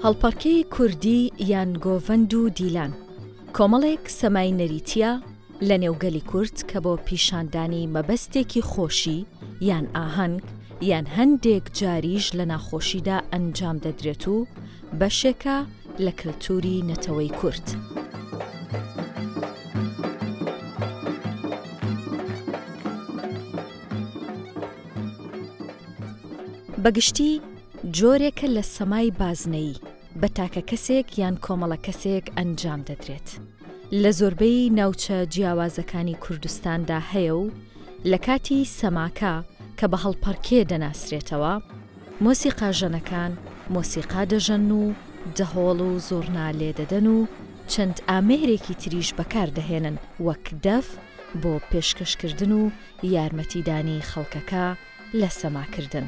هەڵپەڕکێی کوردی یان گۆڤەند و دیلان کۆمەڵێک سەمای نەریتیە لە نێوگەلی کورد کە بۆ پیشاندانی مەبەستێکی خۆشی یان ئاهەنگ یان هەندێک جاریش لە ناخۆشیدا ئەنجام دەدرێت و بەشێکە لە کلتوری نەتەوەی کورد. بەگشتی جۆرێکە لە سەمای بازنەیی بە تاکە کەسێک یان کۆمەڵە کەسێک ئەنجام دەدرێت. لە زۆربەی ناوچە جیاوازەکانی کوردستاندا هەیە و لە کاتی سەماکە کە بە هەڵپەڕکێ دەناسرێتەوە، مۆسیقا ژەنەکان مۆسیقا دەژەن و دەهۆڵ و زۆرنا لێدەدەن و چەند ئامێرێکی تریش بەکاردەهێنن وەک دەف بۆ پێشکەشکردن و یارمەتیدانی خەڵکەکە لە سەماکردن.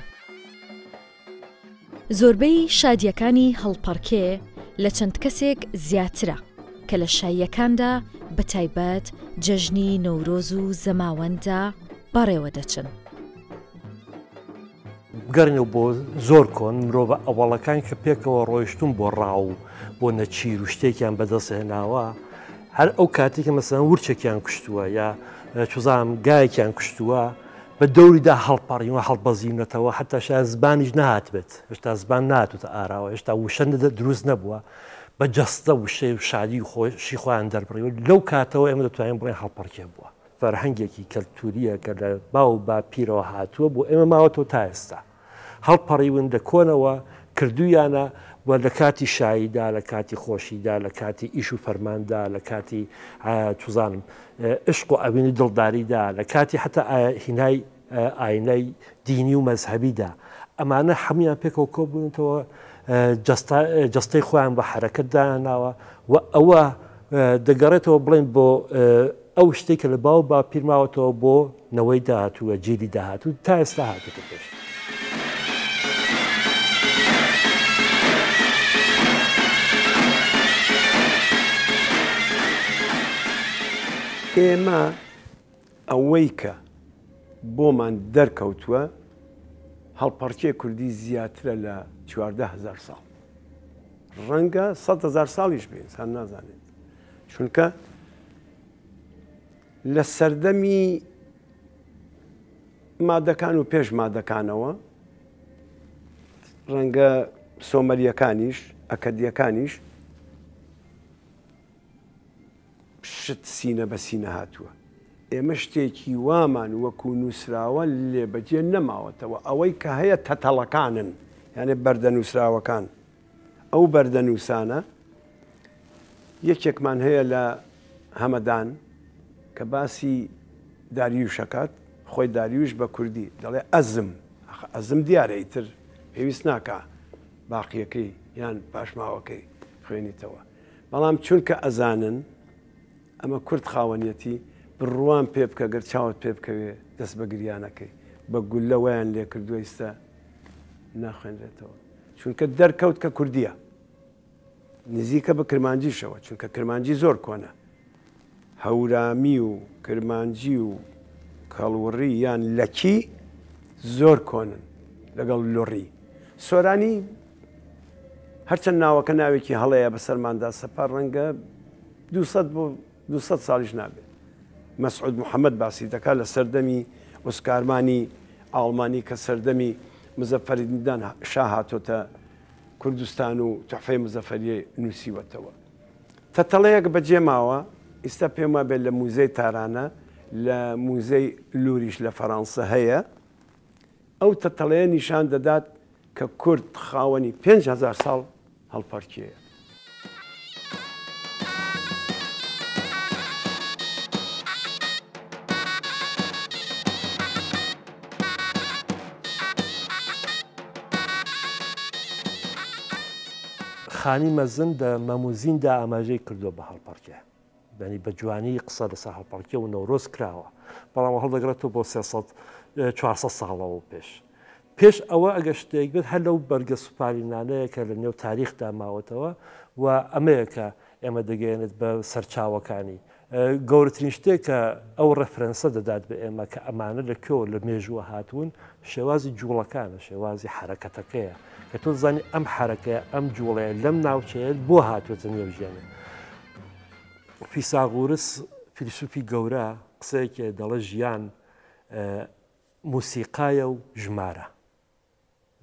زۆربەی شادیەکانی هەڵپەڕکێ لە چەند کەسێک زیاترە کە لە شاییەکاندا بەتایبەت جەژنی نەورۆز و زەماوەندە بەڕێوە دەچن. بگەڕێنەوە بۆ زۆر کۆن مرۆڤ ئەوڵەکان کە پێکەوە ڕۆیشتون بۆ ڕاو و بۆ نەچیر و شتێکیان بەدەستهێناوە، هەر ئەو کاتێککە مەسەن ورچێکیان کوشتووە یا چوزام گایەکیان کوشتووە بە دەوریدا هەڵپەڕیوە هەڵبەزیونەتەوە حتا شاید زبانیش نهات بێت، هێشتا زبان ناتوتە ئاراوە، هێشتا وشەندە دروست نەبووە، بە جەستە وشەی و شادی و خۆشی خۆیان دەربڕیوە. لەو کاتەوە ئێمە دەتوانین بڵێن هەڵپەڕکێ بووە. فەرهەنگێکی کەلتوریە کە لە باو با پیرەوە هاتووە بۆ ئێمە ماوەتەوە تا ئێستا. هەڵپەڕیون دەکۆنەوە کردویانە و لە کاتی شاییدا، لە کاتی خۆشیدا، لە کاتی ئیش و فەرماندا، لە کاتی توزانم عشق و ئەوینی دڵداریدا، لە کاتی حتا هینای ئاینەی دینی و مەزهەبیدا، ئەمانە هەمویان پێکەوە کۆبوونەوە جەستەی خۆیان بە حرەکەت داناوە و ئەوە دەگەڕێتەوە بڵێن بۆ ئەو شتێک کە لە باو با پیرماوەتەوە بۆ نەوەی داهاتووە جێلی داهاتوو تا ئێستا هاتووە پێش. ئێمە ئەوەی کە بۆمان دەرکەوتووە هەڵپەڕکێ کوردی زیاترە لە 14,000 ساڵ، ڕەنگە 100,000 ساڵیش بێ ئینسان نازانێت، چونکە لە سەردەمی مادەکان و پێش مادەکانەوە ڕەنگە سۆمەریەکانیش ئەکەدیەکانیش شت سینە بە سینە هاتووە. ئێمە شتێکی وامان وەکو نووسراوە لێبەجێ نەماوەتەوە، ئەوەی کە هەیە تەتەڵەکانن، یانێ بەردە نووسراوەکان. ئەو بەردە نووسانە یەکێکمان هەیە لە هەمەدان کە باسی داریوشەکات، خۆی داریوش بە کوردی دەڵێ ئەزم، ئەزم دیارە ئیتر پێویست ناکە باقیەکەی یان پاشماوەکەی خوێنیتەوە، بەڵام چونکە ئەزانن ئەمە کورد خاوەنیەتی بڕوان پێ بکە گەر چاوت پێ بکەوێ دەست بە گریانەکەی بە گولە ویان لێ کردووە ئێستا ناخوێنرێتەوە، چونکە دەرکەوت کە کوردیە نزیکە بە کرمانجیشەوە، چونکە کرمانجی زۆر کۆنە، هەورامی و کرمانجی و کەڵوڕی یان لەکی زۆر کۆنن لەگەڵ لۆڕی. سۆرانی هەرچەند ناوەکە ناوێکی هەڵەیە بەسەرماندا سەپار ڕەنگە 200 ساڵیش نابێت. مەسعود محەممەد باسی دەکات لە سەردەمی ئۆسکارمانی ئاڵمانی کە سەردەمی مزەفەریدان شاه هاتۆتە کوردستان و تحفەی مزەفەریە نووسیوەتەوە. تەتەڵەیەک بەجێ ماوە ئێستا پێم وابێت لە موزەی تارانە لە موزەی لوریش لە فەڕەنسا هەیە. ئەو تەتەڵەیە نیشان دەدات کە کورد خاوەنی 5,000 ساڵ هەڵپەڕکێیە. خانی مەزن لە مەموزیندا ئاماژەی کردووە بە هەڵپەڕکێ، بەنی بە جوانی قسە لەسەر هەڵپەڕکێ و نەورۆز کراوە، بەڵام هەڵدەگرێتەوە بۆ 400 ساڵەوە پێش ئەوە ئەگە شتێک بێت هەر لەو بەرگە سوپارینانەیە کە لە نێو تاریخدا ماوەتەوە و ئەمەیە کە ئێمە دەگەێنێت بە سەرچاوەکانی گەورەترین شتێک کە ئەو ڕەفرەنسە دەدات بە ئێمە کە ئەمانە لە کێوە لە مێژووە هاتوون شێوازی جوڵەکانە شێوازی حرەکەتەکەیە کە تۆ زانی ئەم حرەکەیە ئەم جوڵەیە لەم ناوچەیە بۆ هاتوێتە نێوژێنێ فیساغورس فیلسوفی گەورە قسەیەکێ دەڵێ ژیان موسیقایە و ژمارە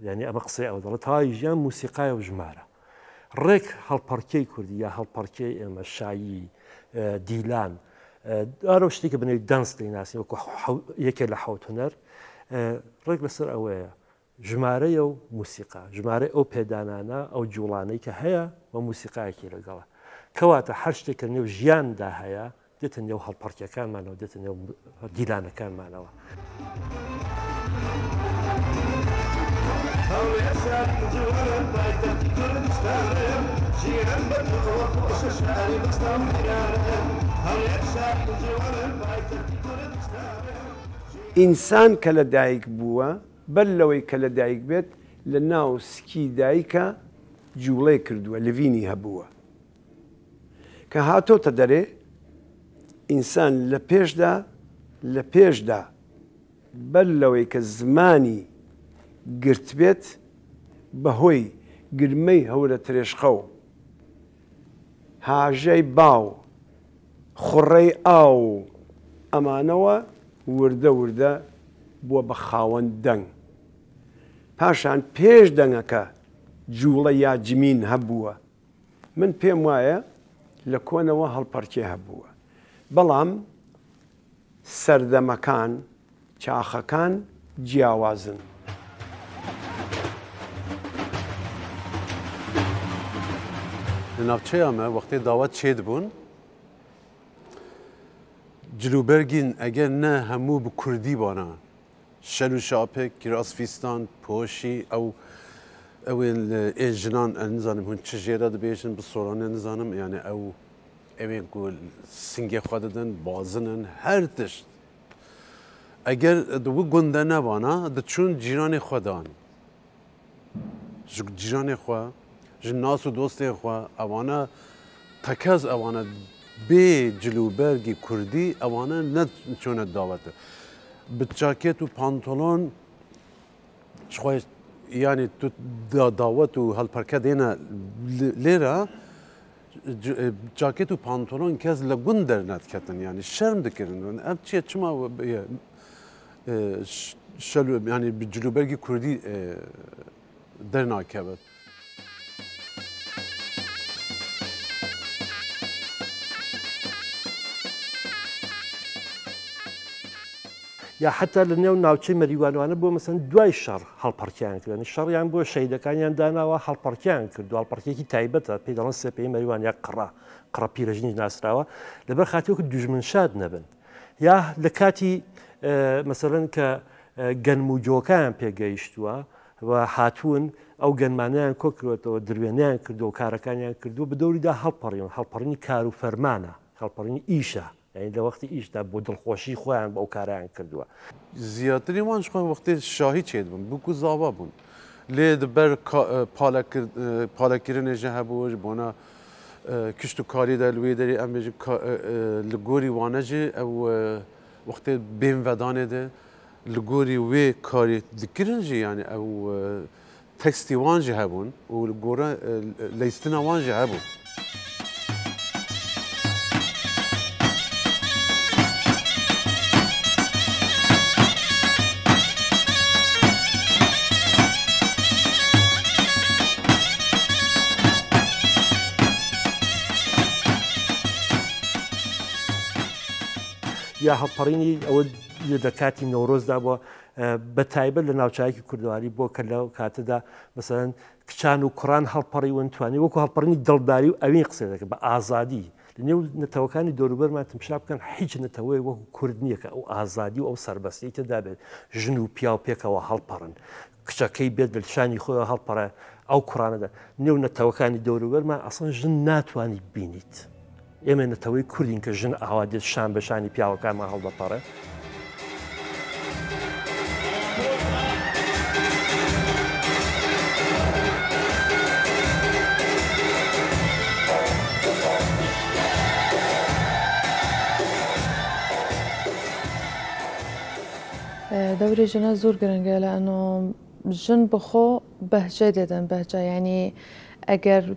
یعنی ئەمە قسەی ئەو دەڵێت تاوای ژیان موسیقایە و ژمارە ڕێک هەڵپەرکەی کوردی یا هەڵپەرکەی ئێمە شایی دیلان ئارە شتێکە بنەوەی دەنس دەیناسی وەکو یەکێک لە حەوت هونەر ڕێک لەسەر ئەوەیە ژمارەیە و موسیقا ژمارە ئەو پێدانانە ئەو جوڵانەی کە هەیە و موسیقایەکی لەگەڵە کەواتە هەر شتێک کە نێو ژیاندا هەیە دێتە نێو هەڵپەرکیەکانمانەوە دێتە نێو دیلانەکانمانەوە. ئینسان کە لە دایک بووە بەر لەوەی کە لە دایک بێت لە ناو سکی دایکە جوڵێ کردووە لڤینی هەبووە کە هاتۆتە دەرێ ئینسان لە پێشدا بەر لەوەی کە زمانی گرت بێت بەهۆی گرمەی هەورە ترێشخە و هاژەی باو خوڕەی ئاو ئەمانەوە وردە بووە بە خاوەن دەنگ پاشان پێش دەنگەکە جوڵە یا جمین هەبووە من پێم وایە لە کۆنەوە هەڵپەرکێ هەبووە بەڵام سەردەمەکان چاخەکان جیاوازن. Li navçeya me wextê dawet çê dibûn cilûbergîn eger ne hemû bi Kurdî bana şel û şapek kirazfîstan poşî ew ên ên jinan nizanim hûn çi jêra dibêjin bi soranê nizanim yani ew ên ku singê xwe didin bazinin her tişt eger di wî gund de nebana diçûn cîranê xwe dan ji cîranê xwe ji nas û dostê xwe ewana tekez ewana bê cilûbergî Kurdî ewana ne çûne dawete bi çakêt û pantolon ji xwe yani tu dawet û helperke dêne lêra çakêt û pantolon kes li gund dernediketin yani şerm dikirin ev çiye çima yani bi cilûbergî Kurdî dernakeve. یا حتا لە نێو ناوچەی مەریوانوانە بۆ مەسەن دوای شەڕ هەڵپەرکیان کردنی شەڕیان بۆ شەیدەکانیان داناوە هەڵپەرکیان کردو هەڵپەرکێکی تایبەتە پێی دەڵێن سێپەی مەریوان یا قڕە پیرەژنی ناسراوە لەبەر خاتیوەکە دوژمن شاد نەبن یا لە کاتی مەسەڵەن کە گەنم و جۆکیان پێگەیشتووە و هاتوون ئەو گەنمانیان کۆ کردوێتەوە دروێنیان کردو و کارەکانیان کردو بە دەوریدا هەڵپەڕینی کار و فەرمانە هەڵپەڕینی ئیشە یعنی لە وەختی ئیشدا بۆ دڵخۆشی خۆیان بەو کاریان کردووە زیاتری وان خۆ وەختێ شاهی چێت بوون بکو زاوا بوون لێ دەبەر پالەکردنێژە هەبوو بۆنە کشت و کاری دەلوێ دەری ئەم لە گۆری وانەجێ ئەو وەختێ بێن ڤەدانێ دێ li gorî wê karî dikirin jî yani ew tekstî wan jî hebûn û li gora lêstina wan jî hebûn. یا هەڵپەڕینی ئەوە دەکاتی نەورۆزدا بۆ بە تایبەت لە ناوچایەکی کوردواری بۆ کە لەو کاتەدا مەسەرەن کچان و کوڕان هەڵپەڕیون توانی وەکو هەڵپەڕینی دڵداری و ئەوین قسە دەکە بە ئازادی لە نێو نەتەوەکانی دەوروبەرمان تمشا بکەن هیچ نەتەوەی وەکو کورد نییە کە ئەو ئازادی و ئەو سەربەستی تێدا بێت ژن و پیا و پێکەوە هەڵپەڕن کچەکەی بێت لە شانی خۆیەوە هەڵپەڕە ئەو کوڕانەدا نێو نەتەوەکانی دەوروبەرمان ئەسڵ ژن ناتوانانی بینیت ئێمە نەتەوەی کوردین کە ژن ئاوا دێت شان بەشانی پیاوەکانمان هەڵدەپەڕێ دوري جنا زور گرنگه لأنه جن بخو بهجه دیدن بهجه يعني اگر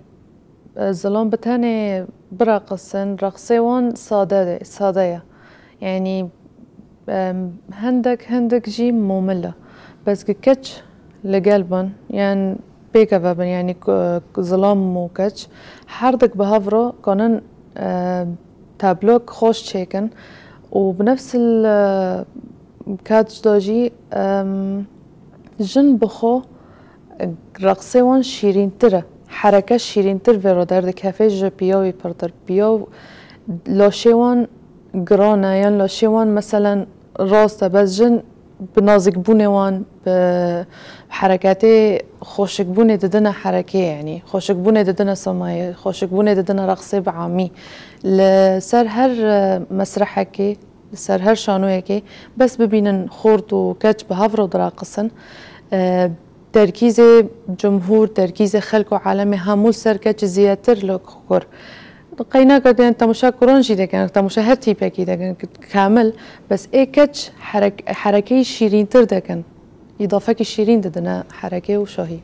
ظلام بتاني برقصن رقصي وان ساده يعني هندك جي مملة بس كتش لقلبن يعني بيكا بابن يعني ظلام مو كتش حردك بهافرو كونن تابلوك خوش تشيكن وبنفس كاتش دوجي جن بخو رقصي وان شيرين ترى حركة شيرين تر في رودر كافي جو بيو يبردر بيو لو شيوان قرانا يعني لو شيوان مثلا راسته بس جن بنازك بوني وان بحركاتي خوشك بوني ددنا حركة يعني خوشك بوني ددنا سماية خوشك بوني ددنا رقصي بعامي لسر هر مسرحكي لسر هر شانويكي بس ببينن خورد وكاتش بهافرو دراقصن تركيز جمهور تركيز خلق وعالمي همو سر كاتش زياتر لكور قينا كده تماشا كورنجي ده كان تماشا هر تيبه كده كان كامل بس ايه كاتش حركي شيرين تر ده كان إضافة شيرين ددنا حركة وشاهي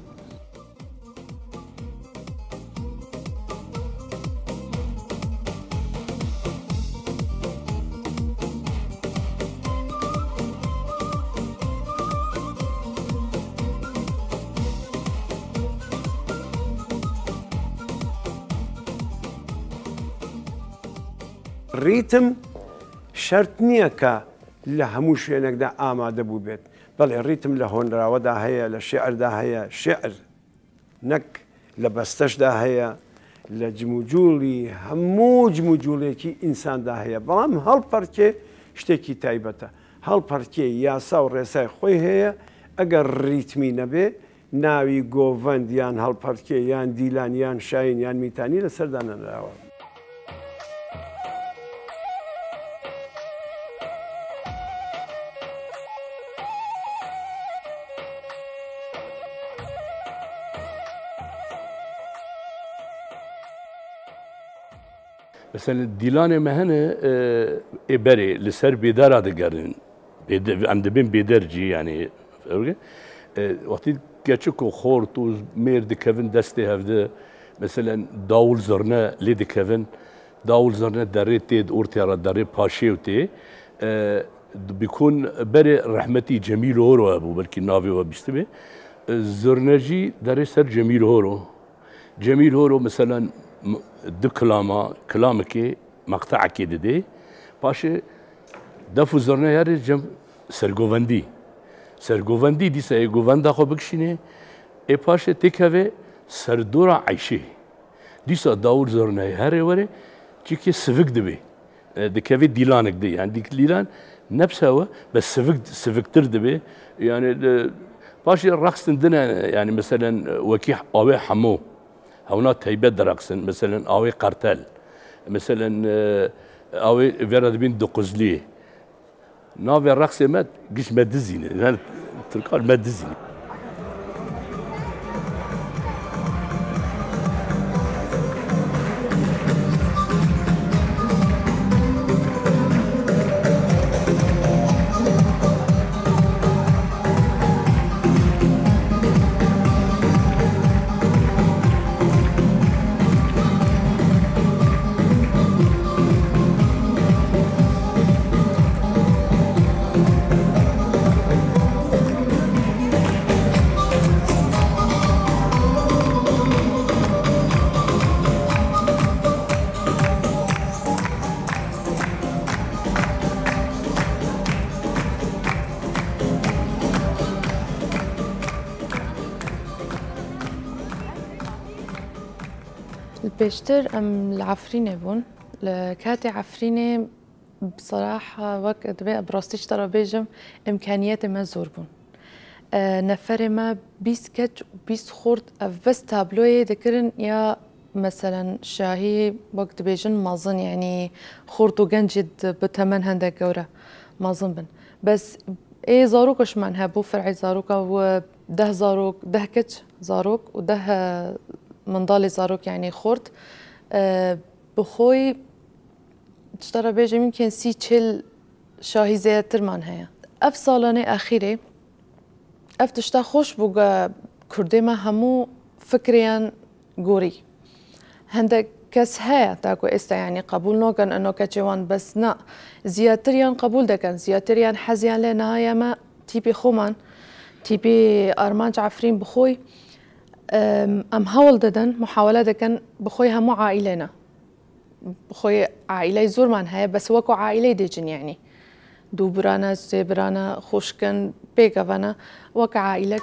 ریتم شرط نییە کە لە هەموو شوێنێکدا ئامادە بوو بێت بەڵێ ریتم لە هۆنراوەدا هەیە لە شێعردا هەیە شێعر نەک لە بەستەشدا هەیە لە جموجوڵی هەموو جموجوڵێکی ئینساندا هەیە بەڵام هەڵپەرکێ شتێکی تایبەتە هەڵپەرکێ یاسا و ڕێسای خۆی هەیە ئەگەر ریتمی نەبێ ناوی گۆڤەند یان هەڵپەرکێ یان دیلان یان شاین یان میتانی لەسەردا نەنراوە مثلا دیلان مهنه ابری لسر بیدار دگرن ام دبین بیدرجی یعنی وقتی گچکو خورد و میر دکوین دسته هفته مثلا داول زرنه لی دکوین داول زرنه داره تید اورتیارا داره پاشیو تی بیکون بری رحمتی جمیل هورو ابو بلکی ناوی و بیستمه زرنجی داره سر جمیل هورو مثلا دو كلامك مقطعك ددي باشا دفو زرنا ياري جم سرگووندی دي سرگووندا خو بكشينه اي باشا تكوي سردورا عيشه دي داور زرنا هاري وري چيكي سفك دبي دكوي ديلانك دي يعني ديك ديلان نفسها بس سفكتر دبي يعني باشا الرقص عندنا يعني مثلا وكي اوي حمو هونات هيبات درقسن مثلا اوي قرتل مثلا اوي فيرا دبين دقزليه نافي الرقص مات قش ما دزيني يعني تركال ما دزيني البيشتر العفرينة بون كاتي عفرينة بصراحة وقت بقى براستيش ترى بيجم إمكانيات ما زور بون نفر ما بيس كتش بيس خورد بس تابلوي ذكرن يا مثلا شاهي وقت بيجن مازن يعني خورتو جنجد بتمن هندك جورا مازن بن بس ايه زاروكش معناها بو فرعي زاروكا وده زاروك ده كتش زاروك وده منضالي زاروك يعني خورد بخوي تشترى بيجي يمكن سي تشيل شاهي زياتر معناها اف سالانه اخیره اف تشتا خوش بوگا کردی ما همو فکریان گوری هندک کس هیا تاکو استا يعني قبول نوكن انه كتشوان بس نا زياتريان قبول دكن زياتريان حزيان لنهاية ما تيبي خومان تيبي ارمان جعفرين بخوي ام هول ددن محاولة دكن بخوي همو عائلنا بخوي عائلة زور من هيا بس وكو عائلة ديجن يعني دو برانا زي برانا خوشكن بيكافانا وكو عائلة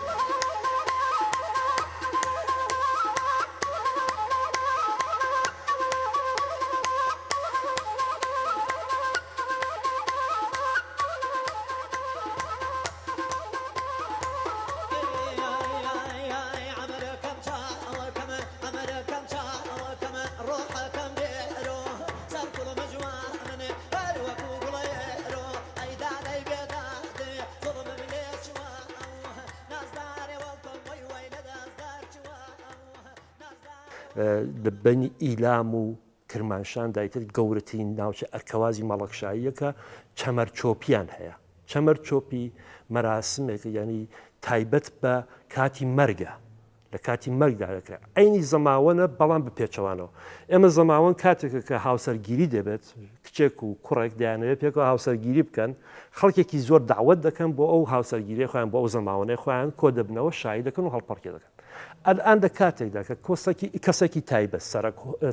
لبني ئیلام و کرمانشان دایتر گەورەترین ناوچە ئەرکەوازی مەڵەکشاییەکە چەمەرچۆپیان هەیە. چەمەرچۆپی مەراسمێکە یعنی تایبەت بە کاتی مەرگە لە کاتی مەرگدا دەکرا عینی زەماوەنە بەڵام بپێچەوانەوە. ئێمە زەماوەن کاتێکە کە هاوسەرگیری دەبێت کچێک و کوڕێک دایانەوێت پێکەوە هاوسەرگیری بکەن خەڵکێکی زۆر داوت دەکەن بۆ ئەو هاوسەرگیری خۆیان بۆ ئەو زەماوەنەی خۆیان کۆ دەبنەوە شایی دەکەن و هەڵپەڕکێ دەکەن. الآن لە کاتێکدا کە کەسێکی تایبەت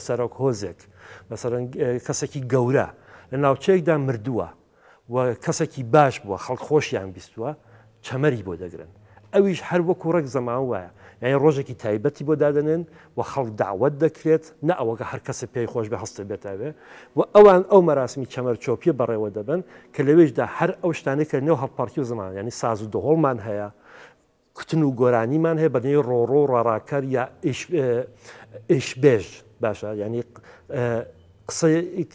سەرۆک هۆزێک مەسەڵەن کەسێکی گەورە لە ناوچەیەکدا مردووە و کەسێکی باش بووە خەڵک خۆشیان بیستووە چەمەری بۆ دەگرن. ئەویش هەر وەکو ڕێک زەمان وایە یعنی ڕۆژێکی تایبەتی بۆ دادەنێن و خەڵک داوت دەکرێت نە ئەوەکە هەر کەسە پێی خۆش بە هەستە بێتاوێ و ئەوان ئەو مەراسمی چەمەرچۆپیە بەڕێوە دەبن کە لەوێشدا هەر ئەو شتانەی کە نێو هەڵپەڕکی و زەمان ینی ساز و دهۆڵمان هەیە کتن و گۆرانیمان هەیە بەنێوی ڕۆڕۆ و ڕاڕاکەر یا ئیشبێژ باشە ینی قسە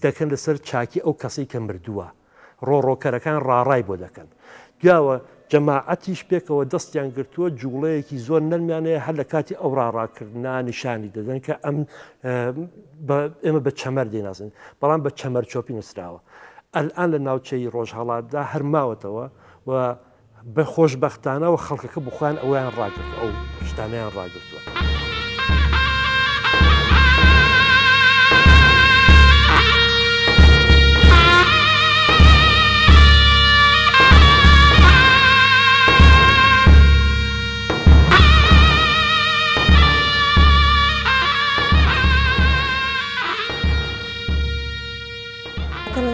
دەکەن لەسەر چاکی ئەو کەسەی کە مردووە ڕۆڕۆکەرەکان ڕاڕای بۆ دەکەن. دوایەوە جەماعەتیش پێکەوە دەستیان گرتووە جوڵەیەکی زۆر نەرمیانەیە هەر لە کاتی ئەو ڕاڕاکردنا نیشانی دەدەن کە ئێمە بە چەمەر دێناسن بەڵام بە چەمەرچۆپی نووسراوە. ئەلئان لە ناوچەی ڕۆژهەڵاتدا هەرماوەتەوە و بە خۆشبەختانەوە خەڵکەکە بخۆیان ئەویان ڕاگرت ئەو شتانیان ڕاگرتووە.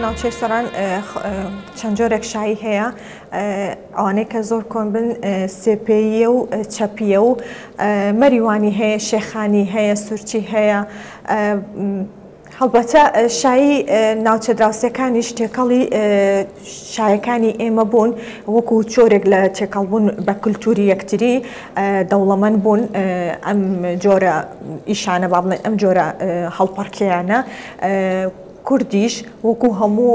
ناوچەی سەران چەند جۆرێک شایی هەیە ئەوانەی کە زۆر کۆن بن سێپێیە و چەپیە و مەریوانی هەیە شێخانی هەیە سوورچی هەیە هەڵبەتە شایی ناوچە دراوسەکانیش تێکەڵی شایەکانی ئێمە بوون وەکو چۆرێک لە تێکەڵبوون بە کولتوری یەکتری دەوڵەمەند بوون ئەم جۆرە ئیشانە با بڵێن ئەم جۆرە هەڵپەڕکیانە کوردیش وەکو هەموو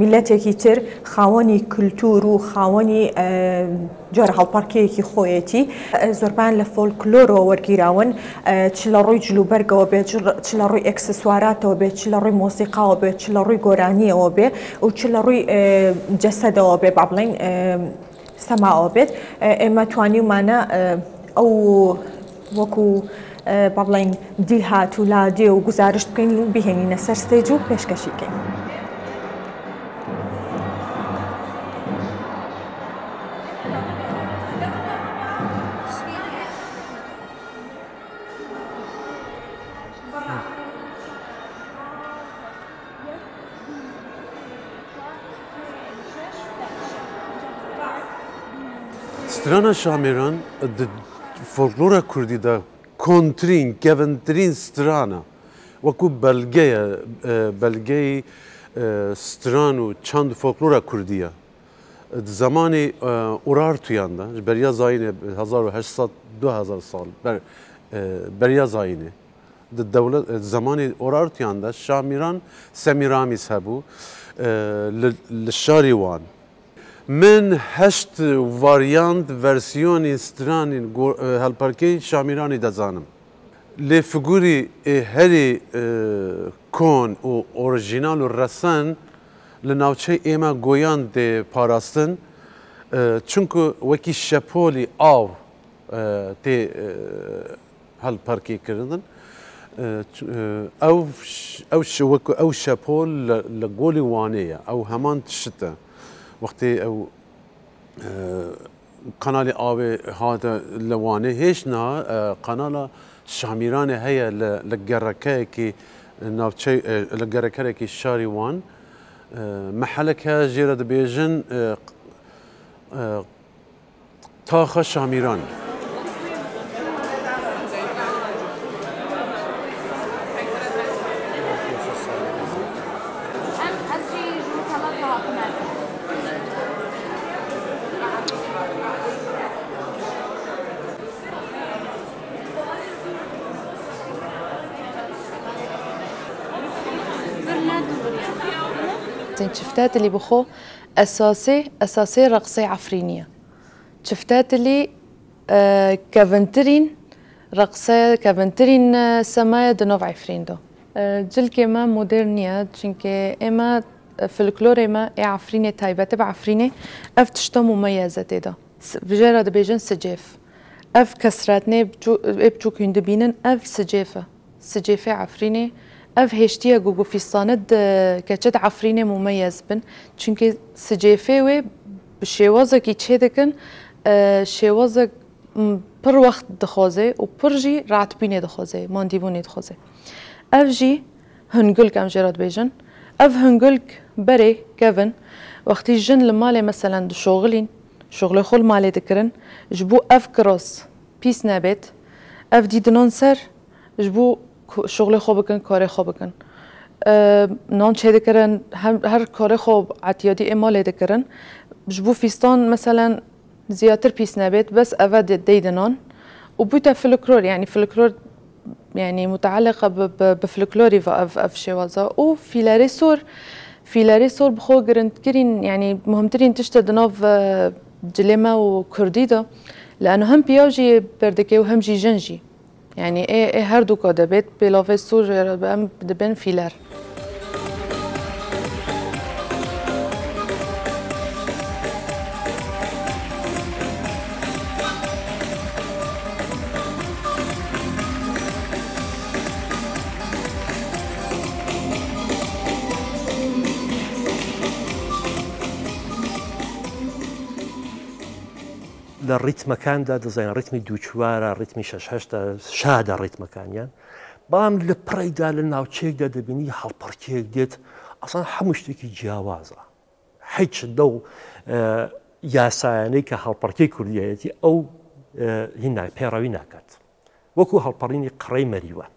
میلەتێکی تر خاوەنی کولتور و خاوەنی جۆرە هەڵپەڕکەیەکی خۆیەتی زۆربیان لە فۆلکلۆرەوە وەرگیراون چ لە ڕووی جلوبەرگەوە بێت چ لە ڕووی ئەکسسواراتەوە بێت چ لە ڕووی مۆسیقاوە بێت چ لە ڕووی گۆرانیەوە بێ و چ لە ڕووی جەسەدەوە بێ با بڵێن سەماوە بێت ئێمە توانیمانە ئەو وەکو با بڵێن دیل هات و لادێ و گزارش بکەین و بهێنینە سەر ستێج و پێشکەشی بکەین. Strana Şamiran folklora Kurdî de kontrin kevintrin strana wekû belgeyê stran û çand folklora Kurdî ye. Di zamanê Urartuyan da ji beriya zayînê 1800 sal beriya zayînê di zamanê Urartuyan da Şamiran Semîramîs hebû li şarê wan. من هشت واریانت ورسیونی سترانین هلپرکی شامیرانی دزانم. لی فگوری هری کون و اورجینال و رسن لناوچه ایما گویان ده پاراستن چونکو وکی شپولی آو تی هل پارکی کردن او شپول لگولی وانیه او همان تشته وقتی او قنال آب هذا لوانه هیچ نه قنال شامیران هيا لجركه كي نافشي لجركه كي شاري وان محلكها جيرد بيجن تاخ شامیران شفتات اللي بخو اساسي رقصي عفرينيه شفتات اللي كافنترين رقصي كافنترين سمايا دنوف عفرين دو جل كما مودرنيا چونكه اما فلكلور اما عفرينه تايبه تبع عفرينه اف تشتا مميزات دا فجرا د بيجن سجيف اف كسراتني بچو كند بينن اف سجيفه عفرينه اف هشتيا جوجو في صاند كجد عفرينه مميز بن چونكه سجيفه و بشوازه كي تشدكن شوازه پر وقت دخوازه و پر جي راتبينه دخوازه مانديبونه دخوازه اف جي هنقولك ام جراد بيجن اف هنقولك بري كيفن وقتي جن لمالي مثلا شغل خول مالي دكرن جبو اف كروس بيس نابت اف دي دنونسر جبو شغل خوب بکن کار خوب بکن نان چه دکرن هر کار خوب عتیادی امال دکرن جبو فیستان مثلا زیاتر پیس نبات بس اود دیدنان و بوتا فلکلور يعني فلکلور يعني متعلقة بفلكلوري في شوازا و فيلاري سور بخو قرنت كرين يعني مهمترين تشتد نوف جليما وكرديدا لأنه هم بيوجي بردكي وهم جي جنجي يعني ايه هر دو كادبت بلافه سور بام دبن فيلر للريتم كان دا زين ريتمي دوچوارا ريتمي ششهشتا شادا ريتم كان يعني بام لبريدا لناوچيك دا دبيني هالباركيك ديت اصلا حمشتكي جیاوازه هیچ دو یاسایانی که هالباركي كرديتي او هنا بيراوي ناكات وكو هالباريني قري مريوان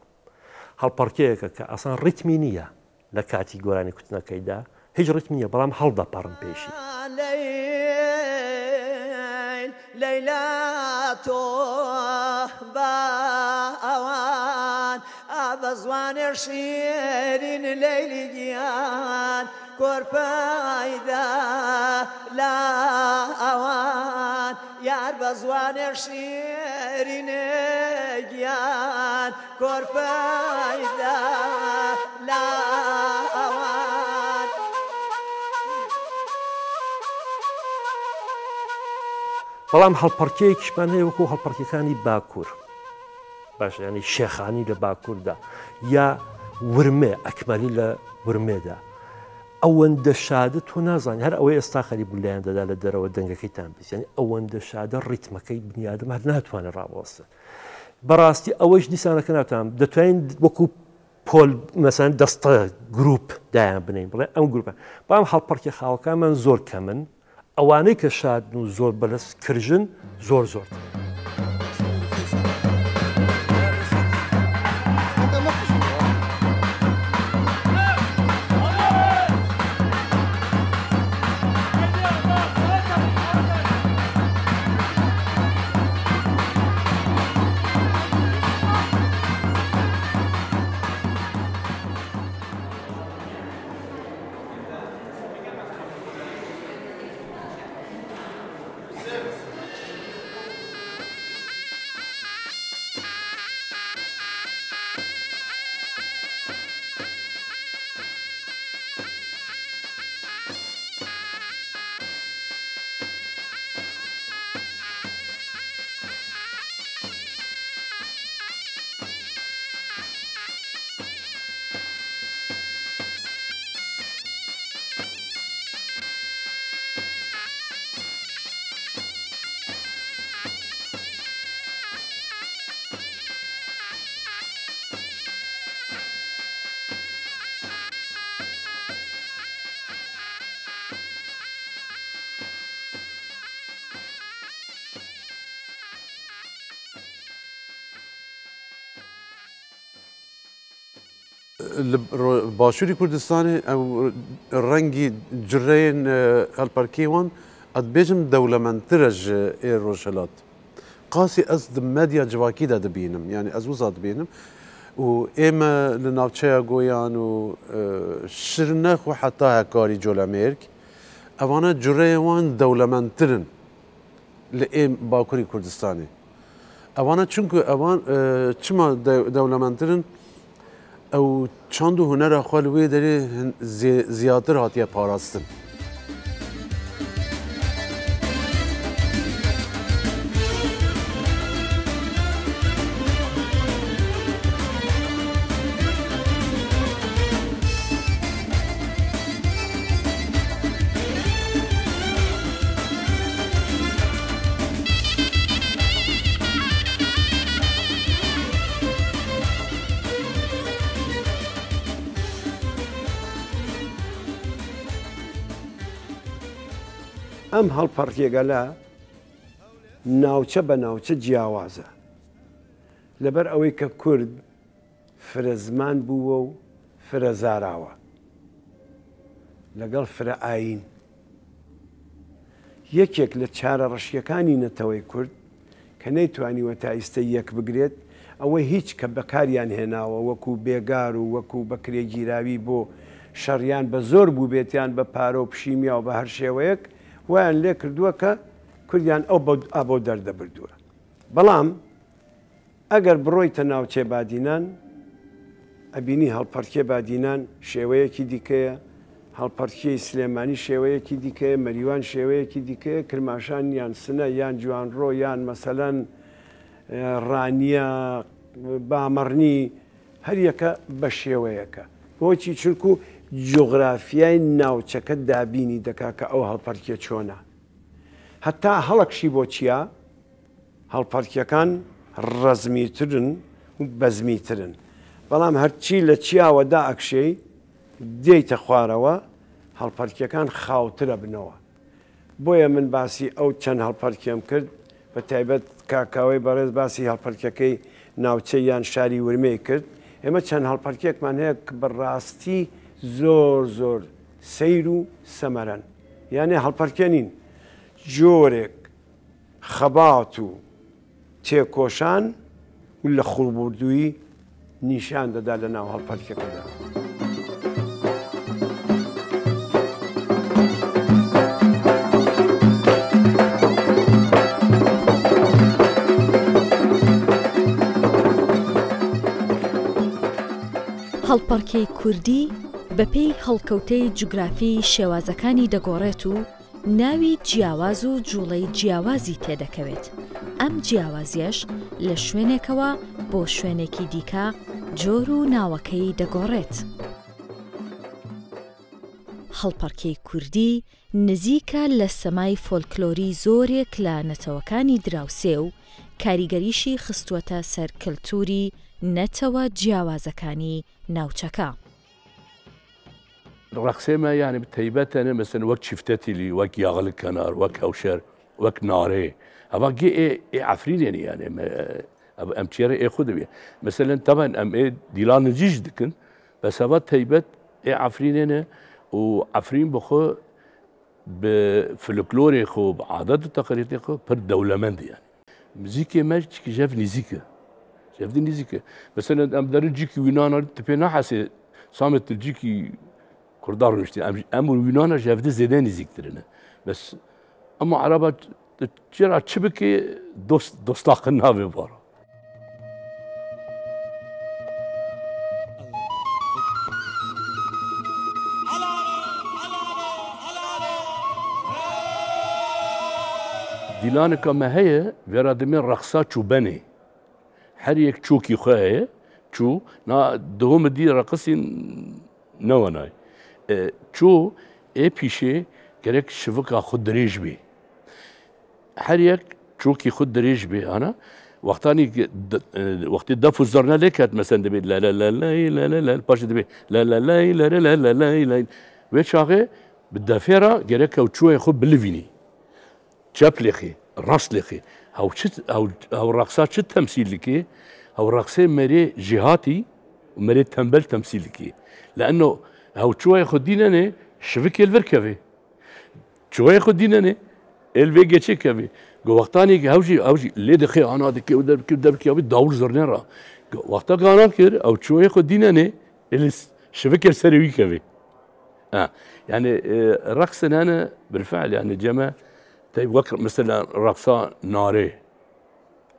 هالباركيك اصلا ريتمي نيه لكاتي غوراني كنتنا كيدا هيج ريتميه بلام هالدا بارن بيشي ليلاتو باوان أبزوان شيرين ليلي جيان كورفايدا لا أوان يار بزوان شيرين جيان كورفايدا لا أوان بەڵام هەڵپەرکەیەکیشمان هەیە وەکو هەڵپەرکەکانی باکوور باش ینی شێخانی لە باکووردا یا ورمێ ئەکمەلی لە ورمێدا ئەوەندە شادە تۆ نازانی هەر ئەوەی ئێستا خەریب لایەن دەدا لە دەرەوە دەنگەکەیتان بیست ینی ئەوەندە شادە ڕیتمەکەی بنیادم هەر ناتوانێت ڕاوەستە بەڕاستی ئەوەش دیسانەکە ناتوانم دەتوانین وەکو پۆل مەسەن دەستە گروپ دایان بنین بڵێ ئەم گروپە بەڵام هەڵپەرکە خاوەکانمان زۆر کەمن ئەوانەی کە شادن و زۆر بەلەست کرژن زۆر زۆر باشوری کردستانی او رنگی جرین هالپارکیوان ادبیجم دولمنترج روشلات قاسی از مدیا جواکی دا دبینم یعنی از وزاد بینم و اما لناوچه گویان و شرنخ و حتی هکاری جول امریک اوانا جریوان دولمنترن لئیم باکوری کردستانی اوانا چونکه اوان چما دولمنترن او چند هنر خالوی داره زیادتر هاتیه پاراستن ئەم هەڵپەڕکێگەلە ناوچە بە ناوچە جیاوازە لەبەر ئەوەی کە کورد فرە زمان بووە و فرە زاراوە لەگەڵ فرە ئاین یەکێک لە چارە ڕەشیەکانی نەتەوەی کورد کە نەیتوانیوە تا ئیستە یەک بگرێت ئەوە هیچ کە بەکاریان هێناوە وەکو بێگار و وەکو بەکرێ گیراوی بۆ شەڕیان بە زۆر بوو بێتیان بە پارە و پشیمیا و بە هەر شێوەیەک ویان لێ کردووە کە کوردیان ئەو بۆ دەردەبردووە بەڵام ئەگەر بڕۆیتە ناوچێ بادینان ئەبینی هەڵپەرکێ بادینان شێوەیەکی دیکەیە هەڵپەرکێی سلێمانی شێوەیەکی دیکەیە مەریوان شێوەیەکی دیکەیە کرماشان یان سنە یان جوانڕۆ یان مەسەلەن ڕانیە بامەڕنی هەر یەکە بە شێوەیەکە بۆچی چونکو جۆغرافیای ناوچەکە دابینی دەکا کە ئەو هەڵپەرکێ چۆنە هەتا هەڵەکشی بۆ چییە؟ هەڵپەرکیەکان ڕەزمیترن و بەزمیترن بەڵام هەرچی لە چیاوەدا ئەکشەی دێیتە خوارەوە هەڵپەرکیەکان خاوترە بنەوە بۆیە من باسی ئەو چەند هەڵپەرکێم کرد بە تایبەت کاکاوەی بەڕێز باسی هەڵپەرکیەکەی ناوچەی یان شاری ورمەی کرد ئێمە چەند هەڵپەرکێکمان هەیە کە بەڕاستی زۆر سەیر و سەمەرەن یانێ هەڵپەرکێنین جۆرێک خەبات و تێکۆشان و لە خوڵبوردووی نیشان دەدا لە ناو هەڵپەرکێکەدا. هەڵپەرکێی کوردی بەپێی هەڵکەوتەی جوگرافی شێوازەکانی دەگۆڕێت و ناوی جیاواز و جوڵەی جیاوازی تێدەکەوێت. ئەم جیاوازیەش لە شوێنێکەوە بۆ شوێنێکی دیکە جۆر و ناوەکەی دەگۆڕێت. هەڵپەرکێی کوردی نزیکە لە سەمای فۆلکلۆری زۆرێک لە نەتەوەکانی دراوسێ و کاریگەریشی خستووەتە سەر کللتوری نەتەوە جیاوازەکانی ناوچەکە. رقصێمە یانی تایبەتەنە مەسن وەک چفتەتیلی وەک یاغل کەنار وەک هەوشەر وەک نارێ ئەوە گێ عفرینێنی یانێ ئەم چێرە خۆ دەبێ مەسەلەن تەبەن ئەم دیلان نجیش دکن بەس ئەوە تایبەت عفرینێنە و عفرین بخۆ بە فلکلۆرێ خۆ بە عادەت و تەقەریەتی خۆ پڕ دەولەمەند یانی موزیکێ مەرجێکی ژەف نزیکە ژەفدی نزیکە مەسەلەن ئەم دەرە جیکی وینانە پێ نەحەسێ سامێت جیکی کوردار نوشتی ئەم وینانە ژەفدە زێدە نزیکترنە بەس ئەمە عەرەبە چرا چ بکێ دۆستاقن نابێ بارە دیلانێکە مە هەیە وێرا دەمێ ڕەخسا چوبەنێ هەر یەک چووکی خۆ هەیە چوو دەوەمە دی ڕەقسی نەوەنای چوو پیشێ گەرەک شڤکا خود درێژ بێ هەر یەک چووکی خود درێژ بێ ئانا وەختی دەف و زەرنە لێ کات مەسەن دەبێت لە پاش دەبێت لە وێ چاغێ بدەفێرە گەرەکە و چووە خۆ بلڤینی چەپ لێخێ ڕاست لێخێ هەو ڕەقسا چ تەمسیل لکێ هەو ڕەقسێ مەرێ ژیهاتی ومريت تنبل تمثيلكي لانه هو شويه خدينا شبكه الفركبه شويه خدينا الفيجي تشيكبي وقتاني هوجي اللي دخي انا دكي ودبكي بدور زرنرا وقتا قانا كر او شويه خدينا الشبكه السريوي كبي يعني الرقص هنا بالفعل يعني جمع مثلا رقصة ناري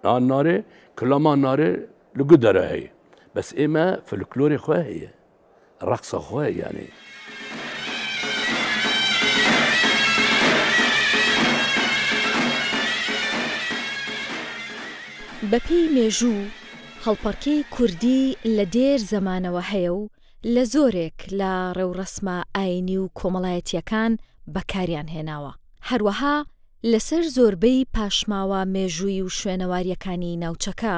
الناري كلما ناري لقدرة هي بس إما فلكلوري خواه هي الرقصة خواه يعني بەپێی مێژوو هەڵپەڕکێی کوردی لە دێر زەمانەوە هەیە و لە زۆرێک لە ڕێوڕەسمە ئاینی و کۆمەڵایەتیەکان بەکاریان هێناوە. هەروەها لەسەر زۆربەی پاشماوە مێژووی و شوێنەواریەکانی ناوچەکە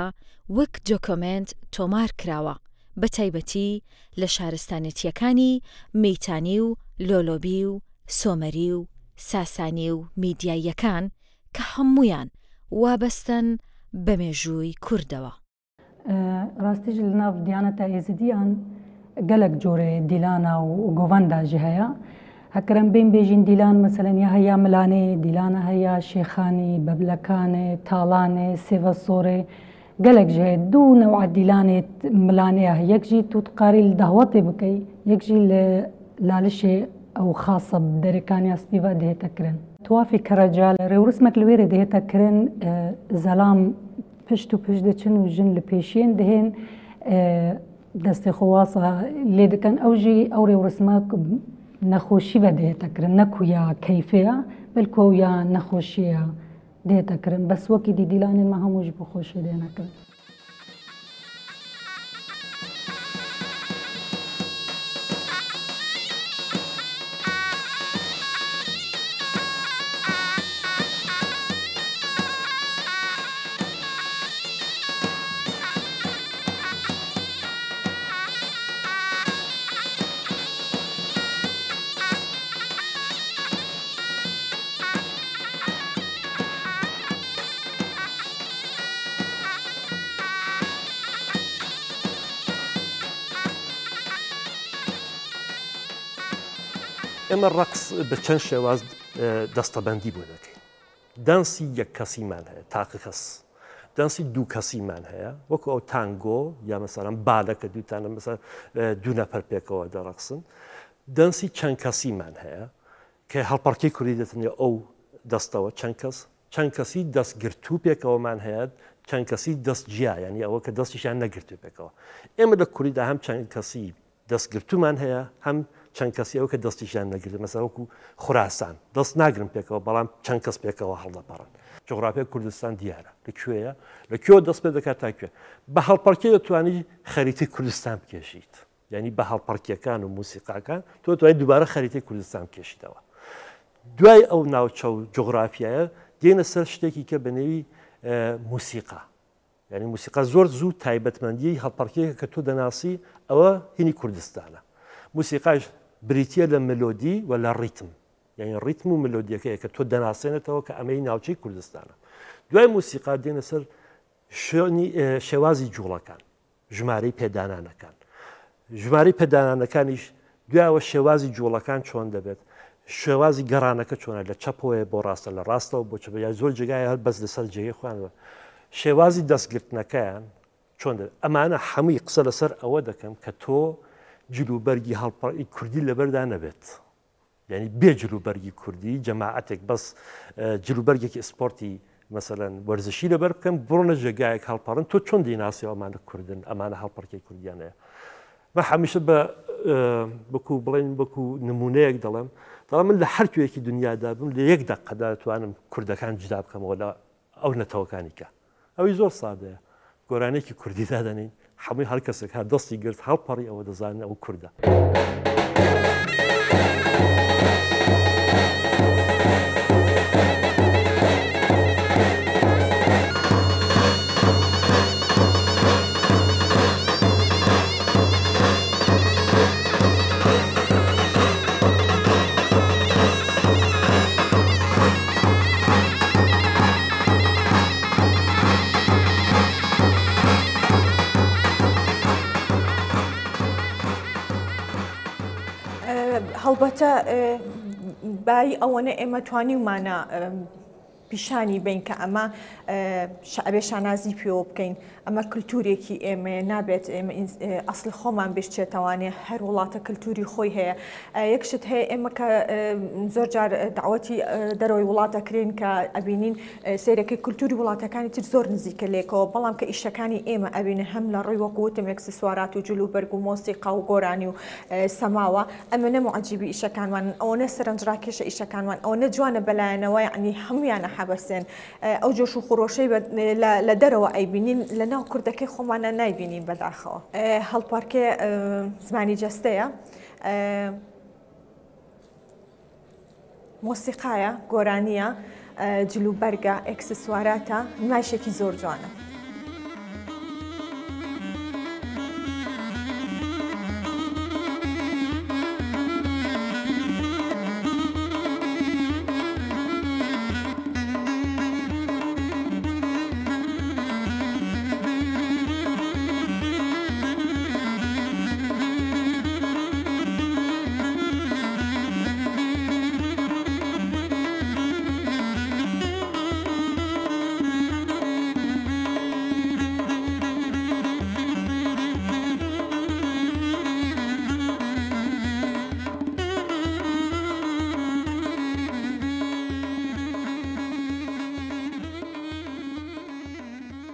وەک دۆکۆمنت تۆمار کراوە بە تایبەتی لە شارستانەتیەکانی مەیتانی و لۆلۆبی و سۆمەری و ساسانی و میدیاییەکان کە هەمویان وابەستن بە مێژووی کوردەوە. ڕاستیش لە ناو دیانەتە ئێزیدیان گەلک جۆرێ دیلانە و گۆڤەنداژی هەیە هەکرم بین بێژین دیلان مەسەلەن یا هەیە ملانێ دیلانە هەیە شێخانی بەبلەکانێ تاڵانێ سێڤە سۆرێ گەلک ژێ دوو نەوع دیلانێت ملانەیە یەکژی توتقاری لە داهوەتێ بکەی یەکژی لە لالشێ ئەو خاصە دەرەکانی ئەسپیڤە دێتەکردن. توافی کەرەجا لە ڕێوڕسمێک لەوێرە دێتەکردن زەلام پشت و پشت دەچن و ژن لە پێشێن دەهێن دەستی خۆواسە لێ دەکەن ئەوژی ئەو ڕێوڕسمە نەخۆشی بە دێتەکردن نەکو یا کەیفەیە بەلکۆ یا نەخۆشیە دێتەکردن بەس وەکی دیدیلانێن مە هەمووش بۆ خۆشی دێنەکرد. ئێمە ڕقس بە چەند شێواز دەستەبەندی بۆ دەکەین. دانسی یەک کەسیمان هەیە تاقی کەس دانسی دوو کەسیمان هەیە وەکو ئەو تانگۆ یا مەسەڵەن بالەکە دووتانە مەسەر دوو نەفەر پێکەوە دەڕقسن. دانسی چەند کەسیمان هەیە کە هەڵپەڕکەی کوردی دەتنێ ئەو دەستەوە چەند کەسی دەستگرتو پێکەوەمان هەیە چەند کەسی دەست جیا یعنی ئەوە کە دەستیشان نەگرتو پێکەوە. ئێمە لە کوردیدا هەم چەند کەسی دەستگرتومان هەیە هەم چەند کەسی ئەو کە دەستیشان نەگرێت مەسەڵەن وەکو خوراسان دەست ناگرن پێکەوە بەڵام چەند کەس پێکەوە هەڵدەپەڕن. جغرافیای کوردستان دیارە لەکوێیە لەکوێوە دەست پێ دەکات تاکوێ بە هەڵپەڕکێ دەتوانی خەریتی کوردستان بکێشیت یعنی بە هەڵپەڕکیەکان و موسیقاکان تۆ دەتوانیت دووبارە خەریتی کوردستان بکێشیتەوە. دوای ئەو ناوچە و جغرافیایە دێنە سەر شتێکی کە بە نێوی موسیقا یعنی موسیقا زۆر زوو تایبەتمەندی هەڵپەڕکێکە کە تۆ دەناسی ئەوە هینی کوردستانە. موسیقاش بریتە لە ملۆدی و لە ڕیتم یعنی ڕیتم و ملۆدیەکەیە کە تۆ دەناسێنێتەوە کە ئەمەی ناوچەی کوردستانە. دوای موسیقا دێنە سەر شێوازی جوڵەکان ژمارەی پێدانانەکان ژمارەی پێدانانەکانیش دوایەوە شێوازی جوڵەکان چۆن دەبێت شێوازی گەڕانەکە چۆنە لە چەپۆیە بۆ ڕاستە لە ڕاستەوە بۆ چە یا زۆر جگای هەر بەس لەسەر جێگەی خوانەوە شێوازی دەستگرتنەکەیان چۆن دەبێت. ئەمانە هەمووی قسە لەسەر ئەوە دەکەم کە تۆ جلوبەرگی هەڵپەڕی کوردی لەبەردا نەبێت یعنی بێ جلوبەرگی کوردی جەماعەتێک بەس جلوبەرگێکی ئسپۆرتی مەسەلەن وەرزشی لەبەر بکەم بڕۆنە جێگایەک هەڵپەڕن تۆ چۆن دەیناسی ئەمانە کوردن ئەمانە هەڵپەڕکەی کوردیانەیە. بە هەمیشە بە بەکو بڵێن بەکو نمونەیەک دەڵێم من لە هەر کوێیەکی دنیادا بم لە یەک دەقەدا دەتوانم کوردەکان جدا بکەمەوە لە ئەو نەتەوەکانی کە ئەوەی زۆر سادەیە گۆرانێکی کوردی دادەنین هەمووی هەر کەسێک هەر دەستی گرت هەڵپەڕی ئەوە دەزانن ئەو کووردە. هەڵبەتە بای ئەوەنە ئێمە توانیمانە پیشانی بین کە ئەمە شعبێ شانازی پێوە بکەین ئەمە کللتورێکی ئێمە نابێت ئەسڵ خۆمان بێشتێتوانێ هەر وڵاتە کللتوری خۆی هەیە یەکشت هەیە ئێمە کە زۆر جار داوەتی دەرەوەی وڵاتەکرێن کە ئەبینین سیرەکەی کللتوری وڵاتەکانی تر زۆر نزیکە لێکەوە بەڵام کە ئیشەکانی ئێمە ئەبینە هەم لە ڕووی وەکوتم ئەکسسوارات و جلو بەرگ و مۆسیقا و گۆرانی و سەماوە ئەمە نەمعجیبی ئیشەکانمان ئەوەنە سەرنجڕاکێشە ئیشەکانمان ئەوەنە جوانە بەلایەنەوە یعنی هەمویانە حەبەسێن ئەو جۆش و خۆڕۆشەی لە دەرەوە ئەیبینین لە ناو کوردەکەی خۆمانە نایبینین بەداخەوە هەڵپارکێ زمانی جەستەیە مۆسیقایە گۆرانیە جلوبەرگە ئەکسسواراتە نمایشێکی زۆر جوانە.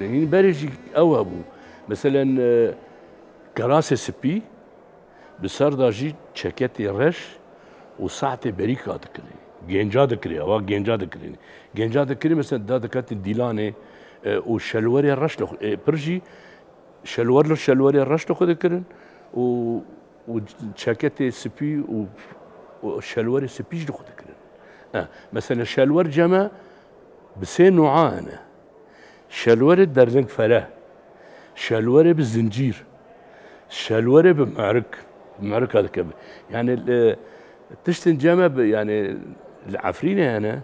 هین برێژی ئەوە بوو مثلەن گەڕاسێ سپی بسەرداژی چەکەتی ڕەش و ساعتێ بەریکا دەکردی گێنجا دەکرێ ئەوە گێنجا دەکرێنی گێنجا دەکرێ مەسەن دا دەکاتی دیلانێ و شەلوەرێ ڕەش پرژی شەلوەرێ ڕەش لە خۆ دەکردن و چەکەتێ سپی و شەلوەرێ سپیش لە خۆ دەکردن مەسەن شەلوەر جەمە بسێ نوعانە شلوره دردنگ فره شلوره بزنجير شلوره بمعرك هذا كبه يعني تشتن جامع يعني العفرينه هنا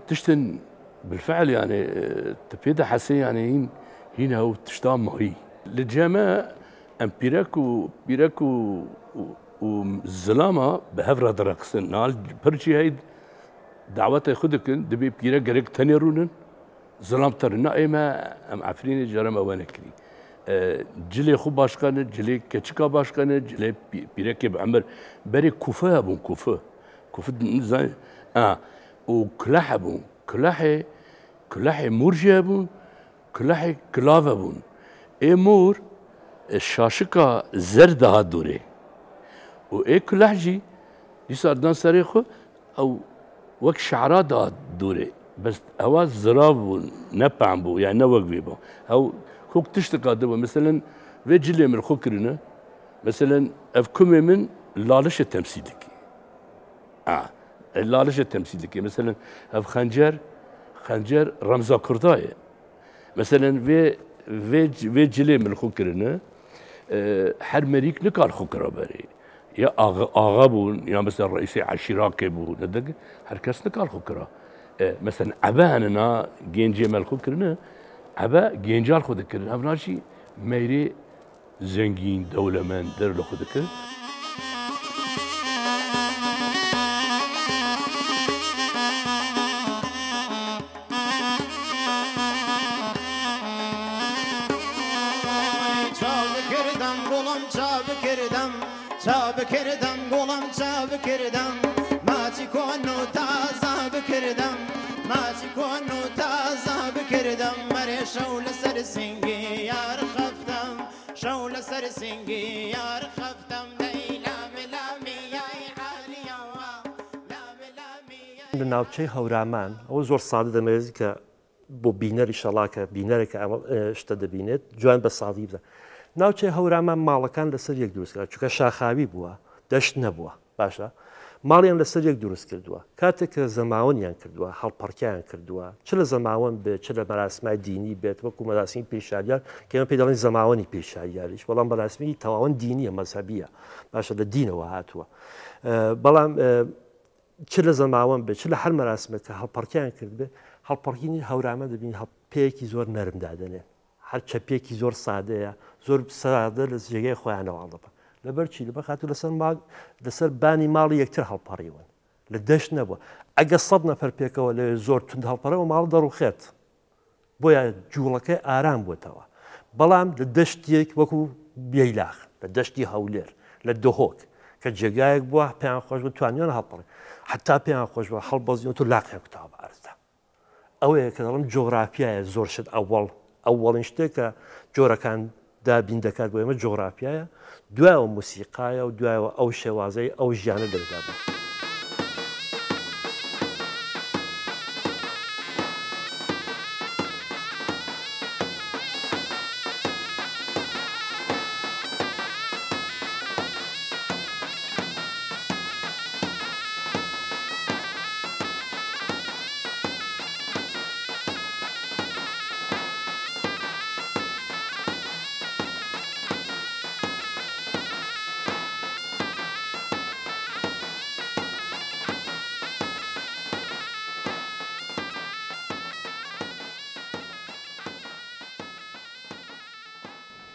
تشتن بالفعل يعني تبيده حسي يعني هنا هو تشتام ماهي الجامع ام بيراكو والزلامه بهفره درقسن نال برشي هيد دعوته خدك دبي بيرا غريك تنيرونن زلام ترنا ايما ام عفريني جرم اوانكري جلي خو باشقانه جلي كچكا باشقانه جلي بيركب عمر بري كوفه ابو كوفه زي وكلاح ابو كلاحي مرجي ابو كلاحي كلاف ابو اي مور الشاشكا زرد هادوري و اي كلاحجي يصير دان سريخو او وك شعرات دوري بس هوا زراب ونبع بو يعني نوق بيبو او خوك تشتقى دوا مثلا في جلي من خوكرنا مثلا افكم من لالش التمثيلكي اللالش التمثيلكي مثلا اف خنجر رمزا كردايه مثلا في جلي من خوكرنا حرمريك نكال خوكرا بري يا اغا بون يا مثلا رئيسي عشيراكي بو ندق هركس نكال خوكرا مثلا عبا أنا جينجي مالكو كرنا عبا جينجال خود كرنا أبناشي ميري زنجين دولة من در لو خود كرنا چاب کردم گلم چاب کردم ماچی کنو تازه بکردم ماچی کنو تازه بکردم مره شول سر سنگی یار خفتم شول سر سنگی یار خفتم دیلام لامی یای عالیا لام لامی لە ناوچەی هەورامان ئەوە زۆر سادە دەمەوێت کە بۆ بینەری شەڵاکە بینەرێکە ئەمە شتە دەبینێت جوان بە سادی بدە ناوچەی هەورامان ماڵەکان لەسەر یەک دروستکرا چونکە شاخاوی بووە دەشت نەبووە باشە ماڵیان لەسەر یەک دروست کردووە کاتێک کە زەماوەنیان کردووە هەڵپەرکیان کردووە چ لە زەماوەن بێت چ لە مەراسمای دینی بێت وەکو مەراسمی پیشاریار کە ئێمە پێی دەڵێن زەماوەنی پیشاریاریش بەڵام مەراسمی تەواوەن دینیە مەزهەبیە باشە لە دینەوە هاتووە بەڵام چ لە زەماوەن بێت چ لە هەر مەراسمێک کە هەڵپەرکیان کرد بێ هەڵپەرکینی هەورامە دەبین پێیەکی زۆر نەرم دادەنێن هەر چەپێکی زۆر سادەیە زۆر سادە لە جێگەی خۆیانەوە دەبن لەبەرچی لە بەخاتو لەسەر بانی ماڵی یەکتر هەڵپەڕیون لە دەشت نەبووە ئەگە 100 نەفەر پێکەوە لە زۆر تند هەڵپەڕەوە ماڵ دەڕوخێت بۆیە جوڵەکەی ئارام بووتەوە بەڵام لە دەشتێک وەکو بیەیلاخ لە دەشتی هەولێر لە دهۆک کە جێگایەک بووە پێیان خۆش بە توانیان هەڵپەڕی حتا پێیان خۆش بە هەڵبەزیون و لاقیان کوتاوە بە ئارزدا ئەوەیە کە دەڵم جۆغرافیایە زۆر شت ئەوەڵین شتێک کە جۆرەکان دابین دەکات بۆ ئێمە جۆغرافیایە دوایەوە موسیقایە و دوایەوە ئەو شێوازەی ئەو ژیانە دەردا بوو.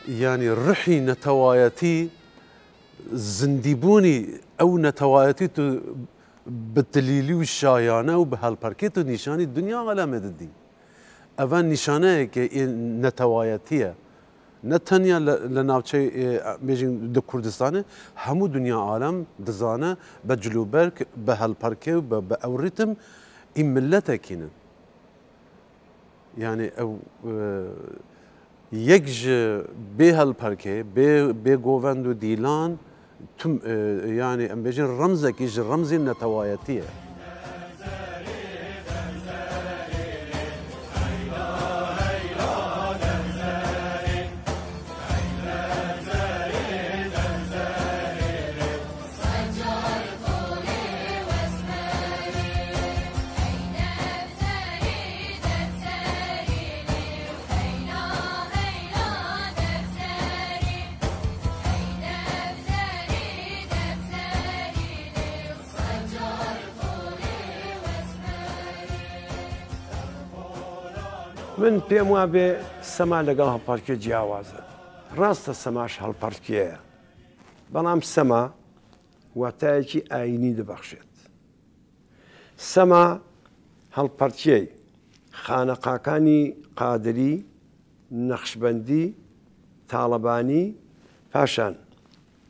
يعني ڕحی نەتەوایەتی زندیبوونی ئەو نەتەوایەتی تو بەدلیلی و شایانە و بە هەڵپەرکێت و نیشانی دنیا ئەلامەدەدی ئەڤە نیشانەیەکە نەتەوایەتیە نە تەنیا لە ناوچەی بێژین دە کوردستانە هەموو دنیا عالم دەزانە بە جلوبەرگ بە هەڵپەرکێ و بە ئەو ریتم ئین ملەتێکینن یعنی ئەو یەک ji bê helperkê bê govend û dîlan yani em bêjin remzekî ji remzên netewayetî ye. من پێم وا بێ سەما لەگەڵ هەڵپەرکێ جیاوازە ڕاستە سەماش هەڵپەرکێیە بەڵام سەما واتایەکی ئاینی دەبەخشێت سەما هەڵپەرکێی خانەقاکانی قادری نەخشبەندی تاڵەبانی پاشان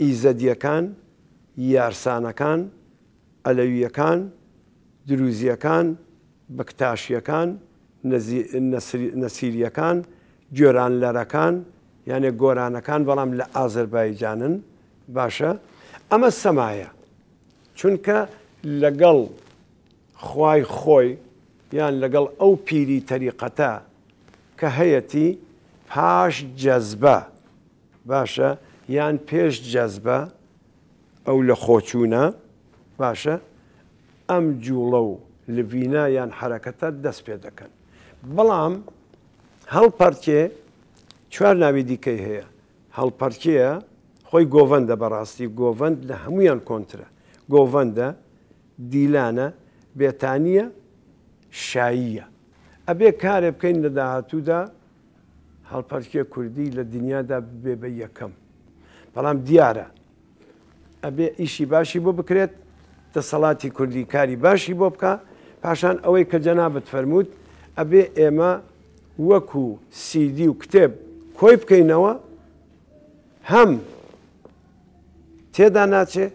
ئیزەدیەکان یارسانەکان ئەلەویەکان دروزیەکان بەکتاشیەکان نەسیریەکان گۆرانلەرەکان یانێ گۆرانەکان بەڵام لە ئازەربایجانن باشە ئەمە سەمایە چونکە لەگەڵ خوای خۆی یان لەگەڵ ئەو پیری تەریقەتە کە هەیەی پاش جەزبە باشە یان پێش جەزبە ئەو لە خۆچوونە باشە ئەم جوڵە و لڤینە یان حرەکەتە دەست پێ دەکەن بەڵام هەڵپەرکێ چوار ناوی دیکەی هەیە هەڵپەرکێە خۆی گۆڤەندە بەڕاستی گۆڤەند لە هەمویان کۆنترە گۆڤەندە دیلانە بێتانیە شاییە ئەبێ کارێ بکەین لە داهاتوودا هەڵپەرکێ کوردی لە دنیادا بێ بە یەکەم بەڵام دیارە ئەبێ ئیشی باشی بۆ بکرێت دەسەڵاتی کوردی کاری باشی بۆ بکە پاشان ئەوەی کە جەنابەت فەرمووت ئەبێ ئێمە وەکو سیدی و کتێب کۆی بکەینەوە هەم تێدا ناچێ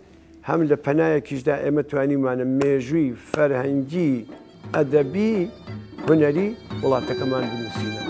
هەم لە پەنایەکیشدا ئێمە توانیمانە مێژووی فەرهەنگی ئەدەبی هونەری وڵاتەکەمان بنووسینەوە.